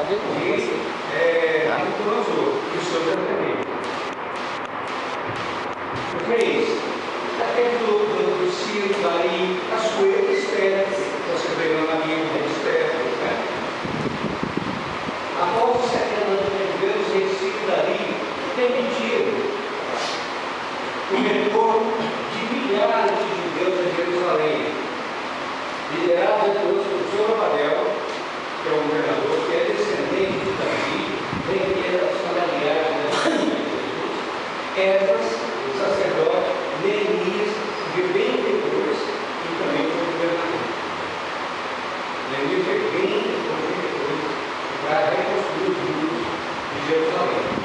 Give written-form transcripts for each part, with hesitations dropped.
Pode ir. E Nabucodonosor, e o seu também. O que é isso? Até do Ciro, daí, as coisas externas, você vê na minha vida externa, né? Após os 70 anos de Deus, o rei Ciro daí permitiram o retorno de milhares de judeus a Jerusalém, liderados pelo Zorobabel, que é o governador, que é descendente de Davi, herdeira familiar de Jesus, Esdras, o sacerdote, Neemias, vendedores e também o governador. Neemias foi bem depois para reconstruir os muros de Jerusalém.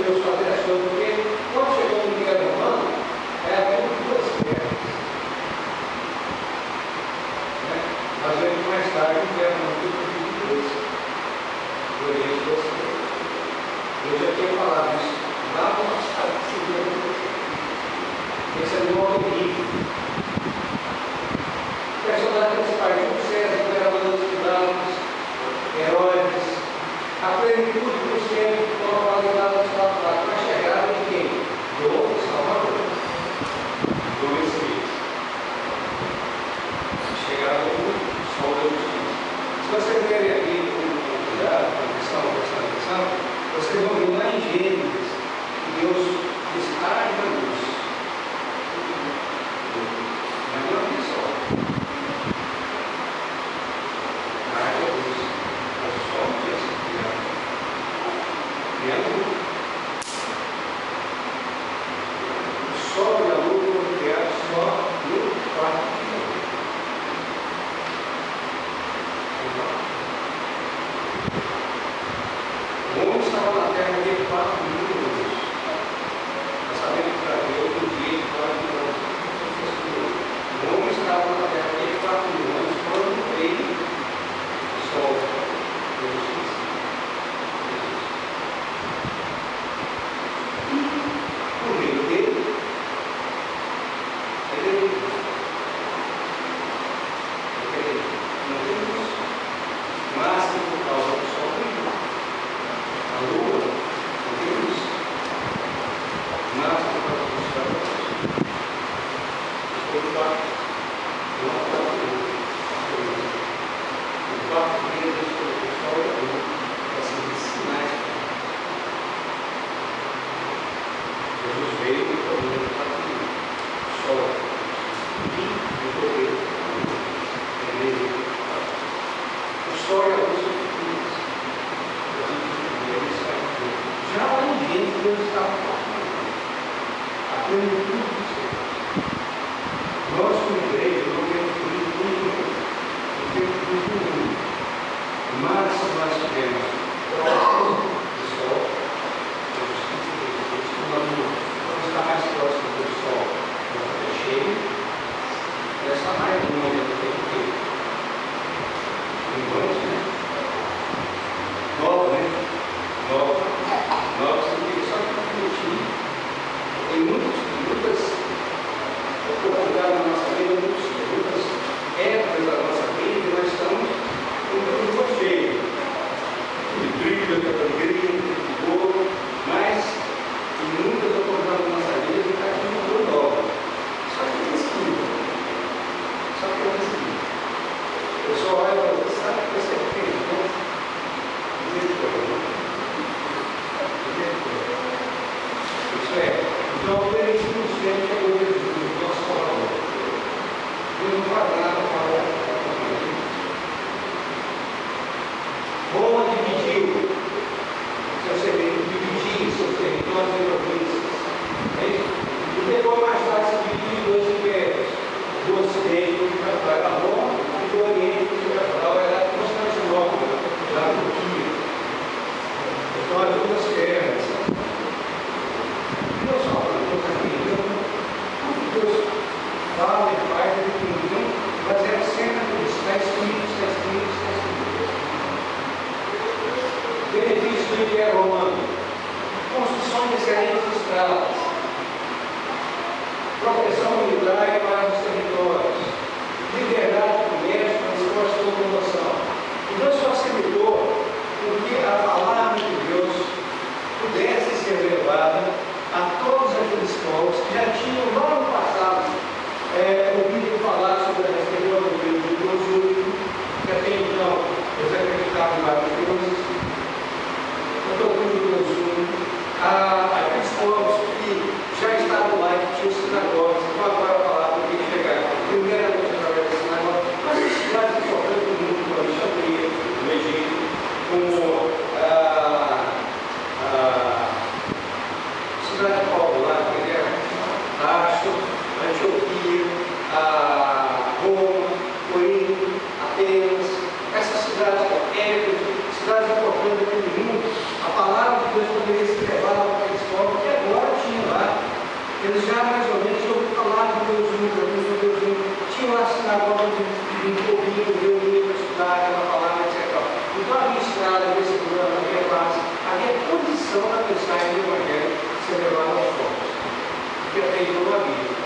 Deus fazer as coisas, porque quando chegou no Império Romano, era duas guerras. Esse animal terrível. Personagens principais: Júlio César, governador dos cidadãos, Herodes, a plenitude dos tempos, como validade dos palavras, para chegar em quem? Do Salvador, do Messias. Chegar ao sol da justiça. Se vocês verem aqui com cuidado, prestando atenção, vocês vão ver lá em Gênesis que Deus diz: haja luz. Mas não é só. Haja luz. Mas só o que é criado. Criado. O sol e a lua foram criados só no quarto dia. O homem estava na terra de 4.000 anos. Nós sabemos que para Deus um dia de 4.000 anos. O homem estava na terra de 4.000 anos quando veio o sol da justiça. E por meio dele, ele não tem luz, mas que por causa do sol brilha. A lua não tem luz, mas por causa do sol brilha. O quarto dia do sol e a lua é assim, sinais. Jesus veio e tornou o quarto dia. O sol e o poder é mesmo. O sol e a luz são pequenos. Já lá em Gênesis, Deus estava falando. A plenitude do Senhor. Nós, como igreja, não temos plenitude no tempo do mundo. Mas nós tivemos próximo do sol, da justiça de Deus, como a lua. Vamos estar mais próximo do sol, quando está cheio, dessa mais longe do tempo inteiro. Enquanto, né? Nova, né? Nova significa só que permitir. Tem muitas oportunidades na nossa vida, muitas épocas da nossa vida, e nós estamos com um pouco cheio de brilho, de alegria, de vigor, mas em muitas oportunidades da nossa vida a gente está com uma dor nova. Só que tem esquina. O pessoal olha para você, sabe que você fez, né? Isso é. Então, o benefício do Senhor chegou a Jesus, nosso Salvador. Deus não faz nada para Roma dividiu seus territórios em províncias. E depois, mais tarde, se dividiu em dois impérios. Do Ocidente, que era Roma, e do Oriente, que era Constantinopla, da Turquia. Então, as duas terras. Deus fala, Deus fala e faz, mas é sempre isso, está escrito. Benefício do Império Romano: construção de excelentes estradas, proteção militar e paz dos territórios, liberdade de comércio, transporte e locomoção. E Deus facilitou porque a palavra de Deus pudesse ser levada a todos aqueles povos que já tinham lá no passado ouvido falar sobre a respeito do Deus único, que até então eles acreditavam em vários deuses, o doutrina do Deus único, aqueles povos que já estavam lá e que tinham sinagogas, então agora a palavra tem que chegar primeiramente através da sinagoga, mas as cidades importantes do mundo, como Alexandria, no Egito, como cidade de Paulo lá, que era Tarso, Antioquia, Roma, Corinto, Atenas, essas cidades, Éfeso, cidades importantes daquele mundo, a palavra de Deus poderia ser levada para aqueles povos que agora tinham lá. Eles já mais ou menos ouviram falar de Deus único, tinham lá a sinagoga de ouvido, reunido, estudar aquela palavra, etc. Então havia estrada, havia segurança, havia paz, havia condição da mensagem do Evangelho ser levada aos povos. Porque até então não havia.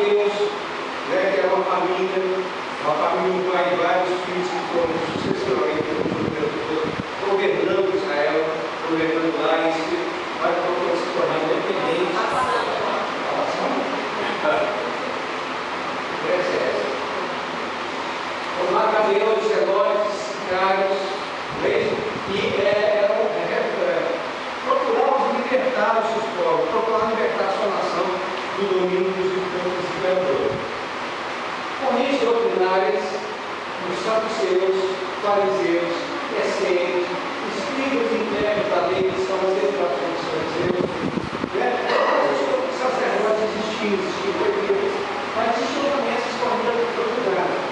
Macabeus, né, que era uma família, um pai e vários filhos que foram sucessivamente governando Israel, governando lá, e se tornar independente. Os Macabeus, Zelotes, Sicários, procuravam libertar os seus povos, procuravam libertar a sua nação do domínio dos imperadores. Correntes doutrinárias, os saduceus, fariseus, essênios, escribas internos da lei, que são as derivações dos fariseus, os sacerdotes existiam proibidos, mas existiam também essas famílias doutrinárias.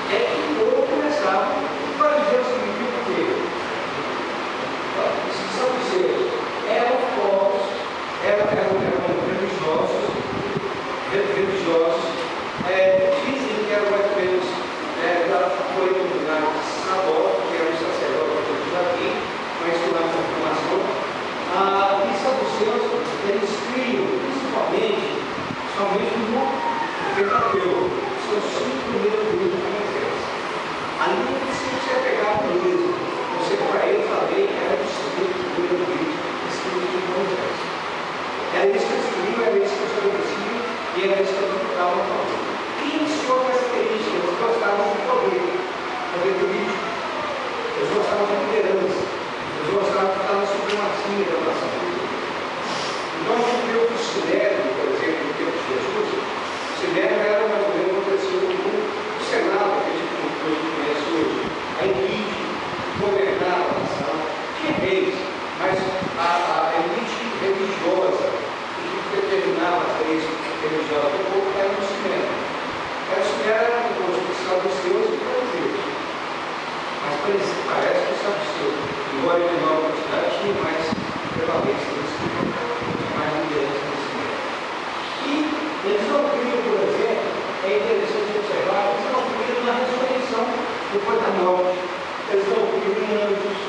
É que o povo começava, o fariseu significa o quê? Os saduceus eram povos, eram religiosos, dizem que eram mais ou menos da foi denominado de sacerdote, que era um sacerdote de Davi, mas estudava a informação. E saduceus, eles criam, principalmente, somente no Pentateuco, são os 5 primeiros livros de Moisés. Ali você pegava o livro, você para eles a lei era o 5 primeiros livros escritos de Moisés. Era isso que eles escreviam, era isso que eles obedeciam e era isso que eles executavam a favor. E eles tinham características, eles gostavam de poder político, eles gostavam de liderança, eles gostavam de estar na supremacia da nação. Então a gente viu que o Sinédrio, por exemplo, no tempo de Jesus, o Sinédrio era mais ou menos acontecido com o Senado, que a gente conhece hoje. A elite governava a nação, tinha reis, mas a elite religiosa, que determinava as leis religiosas do povo, era o Sinédrio. O Sinédrio era composto por saduceus e fariseus. Mas parece que o saduceu, embora em menor quantidade, tinha mais prevalência nesse Sinédrio, tinha mais liderança nesse Sinédrio. E eles não criam, por exemplo, é interessante observar, eles não criam na ressurreição depois da morte, eles não criam em anjos.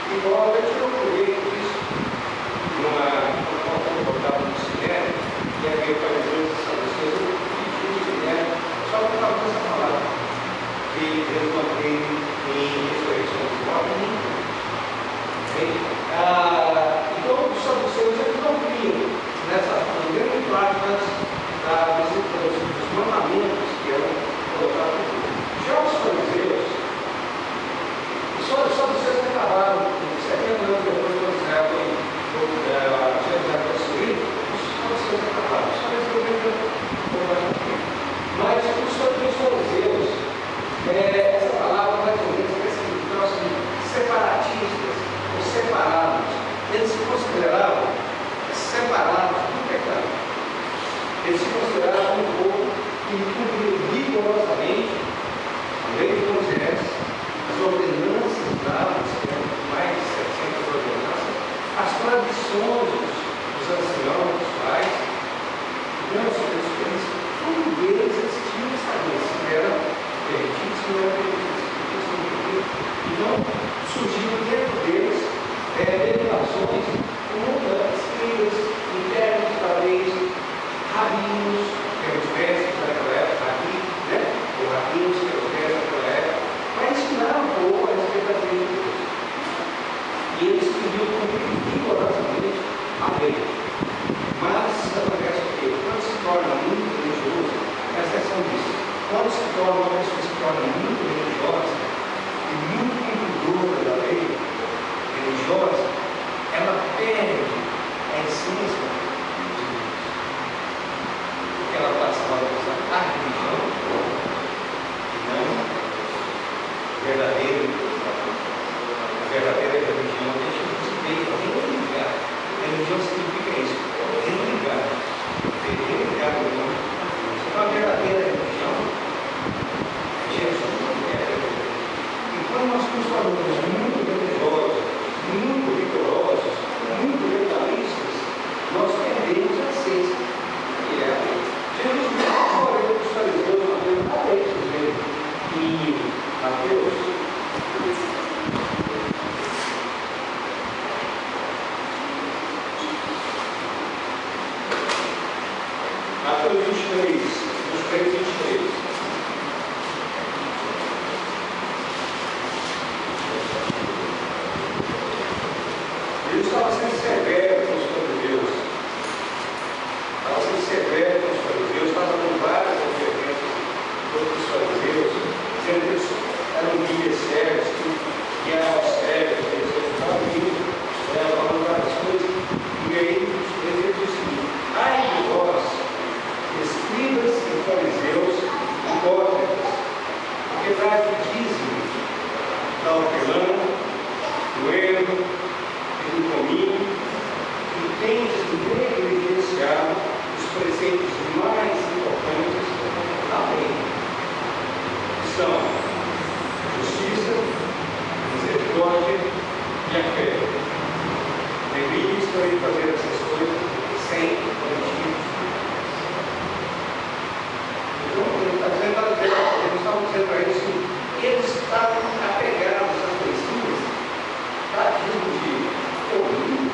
Igual eu te procurei isso, quando voltava no Sinédrio, e havia fariseus e saduceus, eu pedi o Sinédrio só por causa dessa palavra, que eles não creem em ressurreição de morte. Então, os saduceus eles não criam nessa grande parte dos mandamentos que eram colocados. Já os fariseus, os saduceus acabaram 70 anos depois do Israel foi construído, os saduceus acabaram. Os fariseus mas os fariseus, essa palavra mais ou menos quer significar assim, separatistas, ou separados. Eles se consideravam separados do pecado. Eles se consideravam um povo que cumpriu rigorosamente a lei de Moisés, as ordenanças dadas, mais de 700 ordenanças, as tradições dos anciãos, dos pais. Não, tudo deles eles tinham que saber se era permitido, se não era permitido. Então, surgiu dentro deles derivações como escribas, internos da lei, rabinos, que eram os mestres daquela época, ou rabinos, que eram os mestres daquela época, para ensinar um pouco a respeito da lei de Deus. E eles queriam cumprir rigorosamente a lei. Mas acontece o quê? Quando se torna muito religioso, presta atenção nisso. Quando uma pessoa se torna muito religiosa e muito cumpridora da lei religiosa, ela perde a essência de Deus. Porque ela passa a valorizar a religião e não a verdadeira religião deixa de ser religar. Religião significa isso, religar. Religar o nome. Então a verdadeira religião é Jesus. Até o 23, 23. Ele estava sendo severo com os fariseus. Estava sendo severo com os fariseus, estava dando várias ofertas contra os fariseus, dizendo que eles eram guias cegos, que guiavam cegos, que eles estavam indo, falando várias coisas. E aí ele disse o seguinte: ai de vós, escribas e fariseus, hipócritas, porque traz o dízimo da hortelã, do erro, do cominho, e tendes negligenciado os preceitos mais importantes da lei, que são a justiça, a misericórdia e a fé. Deveríamos também fazer essas coisas sem motivos. Então, ele está dizendo, eles estavam dizendo para eles que eles estavam apegados às coisinhas, tá? De cominho,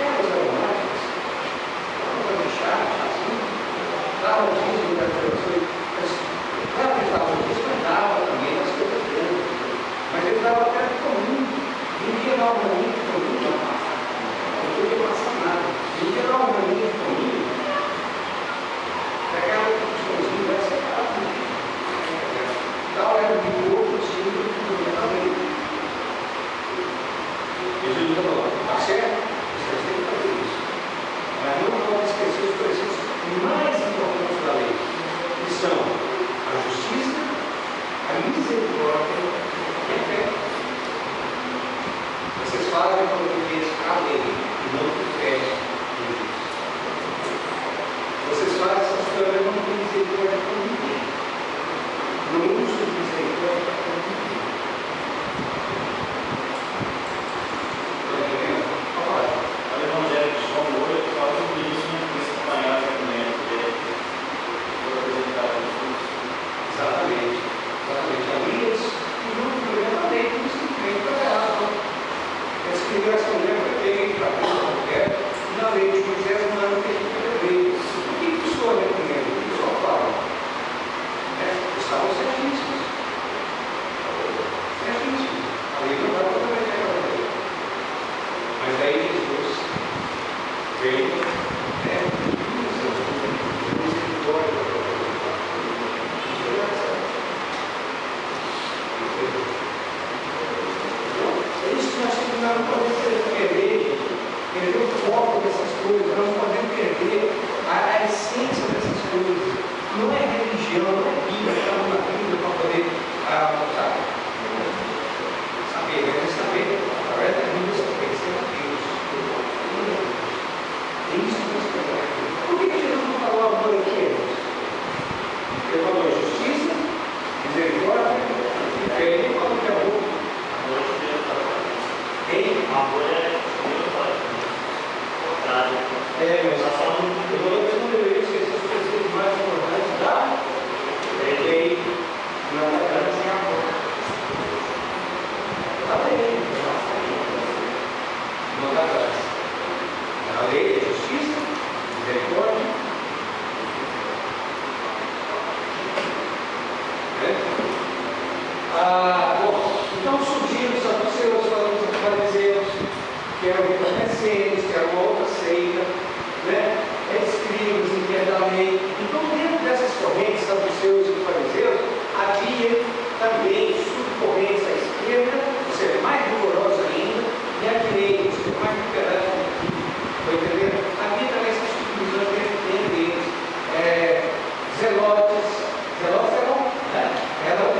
ervas aromáticas, para deixar assim, dava o dízimo das pessoas. Claro que eles davam o dízimo, mas dava também as coisas grandes. Mas ele dava até de cominho. Vendia lá uma linha de cominho, não podia passar nada. Vendia lá uma linha de cominho, pegava os cominhos, vai separado. Tal era de outro estilo de cominho também. Jesus falou: está certo? Vocês têm que fazer isso. Mas não pode esquecer os preceitos mais importantes da lei, que são a justiça, a misericórdia e a fé. Vocês fazem como que fez a lei e não por fé em Deus. Vocês fazem essas coisas e não têm misericórdia com ninguém. Não usam misericórdia com ninguém. Exatamente. Ali eles não tiveram a lei que eles têm trabalhado. Eles queriam essa mulher perfeita, para a mulher, na lei de Moisés não era o que a gente deveria. O que isso foi recomendo? O que só fala? Estavam certíssimos. Certíssimos. A lei não dava para ver a lei. Mas aí Jesus veio, misericórdia. Nós não podemos perder o foco dessas coisas, nós não podemos perder a essência dessas coisas. Não é religião, não é Bíblia, estamos na Bíblia para poder saber, através da Bíblia você conhecer a Deus. É isso que nós queremos. Por que Jesus não falou amor aqui? Ele falou justiça, misericórdia e fé. Ele falou que amor. Amor é contrário. Mas eu não deveria esquecer os preceitos mais importantes da lei. Não é garantir amor. A lei. Não está atrás. A lei é justiça, misericórdia. Então surgiram os saduceus, os fariseus, que eram remanescentes, que era uma outra seita, escribas, entendem da lei. Então, dentro dessas correntes, saduceus e fariseus, havia também subcorrentes à esquerda, ou seja, mais rigorosa ainda, e à direita, ou seja, mais liberais do que. Estou entendendo? Havia também essas subdivisões dentro deles. Zelotes eram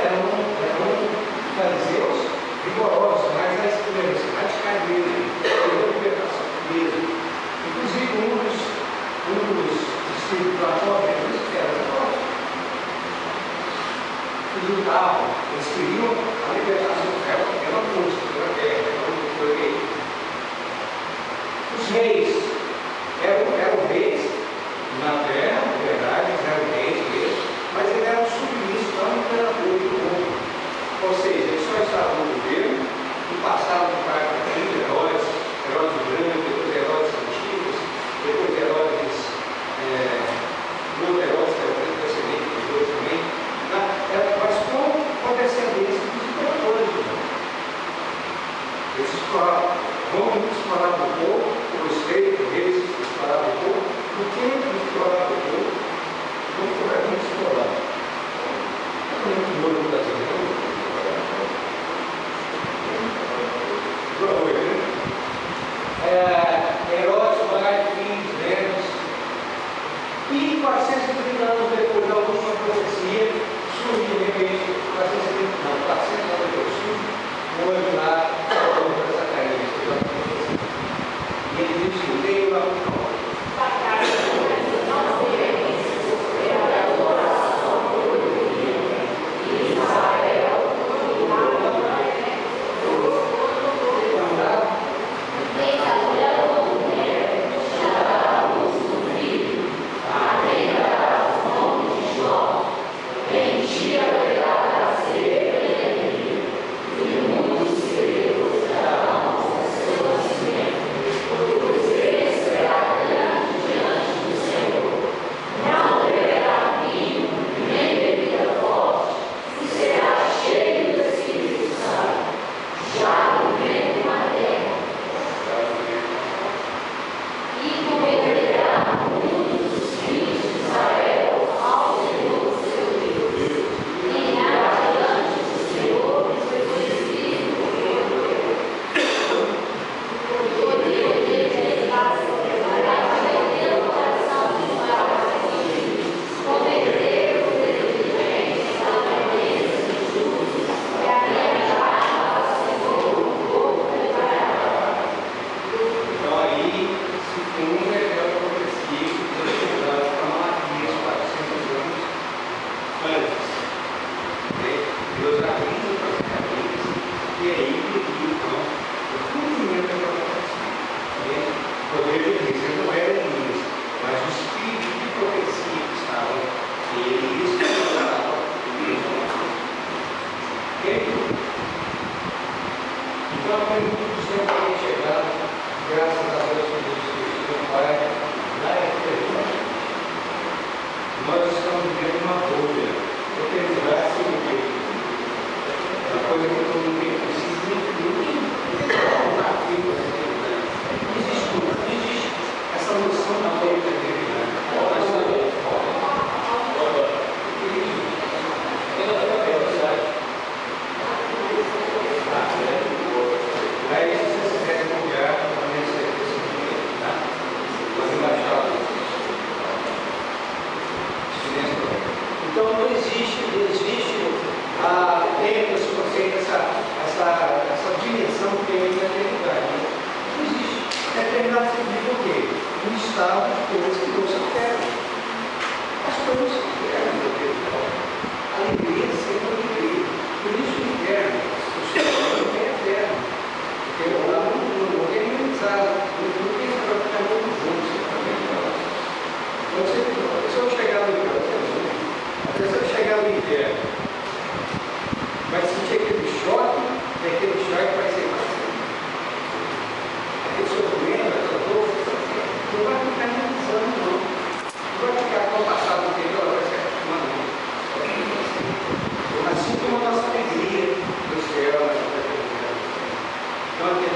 fariseus rigorosos, mas as primeiras radicais dele, pela libertação mesmo. Inclusive, um dos discípulos da própria que era zelote, que lutavam, eles queriam a libertação pela música, pela guerra, pelo rei. Os reis eram reis na terra, na verdade, eles eram reis mesmo, mas eles eram submissos ao imperador do mundo. Ou seja, eles só estavam no governo e passavam para Herodes o Grande, depois Herodes Antipas, existiu. Tem uma Então,